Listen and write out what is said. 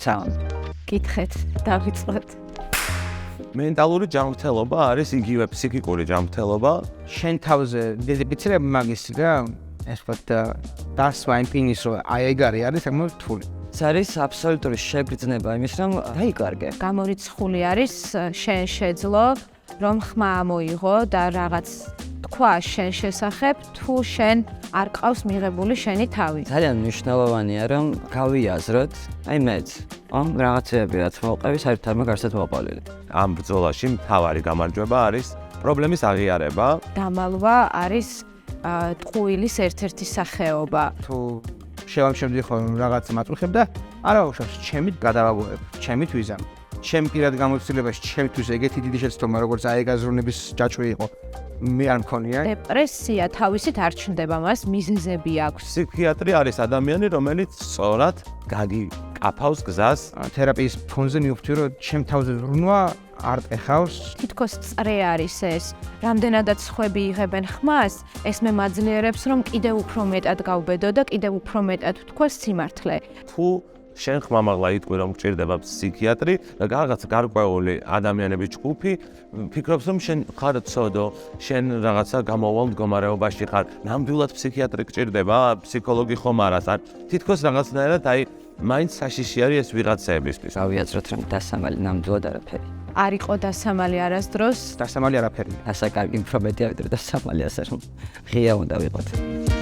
ცალ. კითხეთ, დავიწყოთ. მენტალური ჯანმრთელობა არის იგივე ფსიქიკური ჯანმრთელობა. შენ თავზე დედიფიცირებ მაგის რა? ეს ვთქვა დასვა იმპინის რომ აი ეგ არის საკმაოდ რთული. ეს არის აბსოლუტური შეგრძნება იმის რომ დაიკარგე. გამორიცხული არის შენ შეძლო რომ ხმა ამოიღო და რაღაც თქვა შენ შესახებ თუ შენ არ ყავს მიღებული შენი თავი. ძალიან მნიშვნელოვანია რომ გავიაზროთ, აი მეც რაღაცეები რაც მოვყევი საერთოდ არ მაქვს არცეთ მოყოლილი. ამ ბრძოლაში მთავარი გამარჯვება არის პრობლემის აღიარება. დამალვა არის ტყუილის ერთ-ერთი სახეობა. თუ შევამშობდი ხოლმე რაღაც მაწუხებ და არა უშავს ჩემით გადავაბოებ, ჩემით ვიზამ. ჩემ პირად გამოცდილებაში ჩემთვის ეგეთი დიდი შეცდომა როგორც აი გაზრუნების ჯაჭვი იყო. მე არ მქონია. დეპრესია თავისით არ ჩნდება, მას მიზეზები აქვს. ფსიქიატრი არის ადამიანი, რომელიც სწორად გაგიკაფავს გზას. თერაპიის ფონზე მივხვდი რომ ჩემ თავზე ზრუნვა არ ეხავს. თითქოს წრე არის ეს. რამდენადაც ხვები იღებენ ხმას, ეს მე მაძლიერებს რომ კიდევ უფრო მეტად გავბედო და კიდევ უფრო მეტად ვთქვას სიმართლე. თუ შენ ხმამაღლა იტყვი რომ გჭირდება ფსიქიატრი და რაღაც გარკვეული ადამიანების ჯგუფი ფიქრობს რომ შენ ხარ ცოდო, შენ რაღაცა გამოვალ მდგომარეობაში ხარ, ნამდვილად ფსიქიატრი გჭირდება, ფსიქოლოგი ხომ არა, თითქოს რაღაცნაირად აი მაინც საშიში არის ეს ვიღაცეებისთვის. გავიაზროთ რომ დასამალი ნამდვილად არაფერი. არ იყო დასამალი არასდროს. დასამალი არაფერი. ასაკარგი უფრო მეტია ვიდრე დასამალი ასე რომ ღია უნდა ვიყოთ.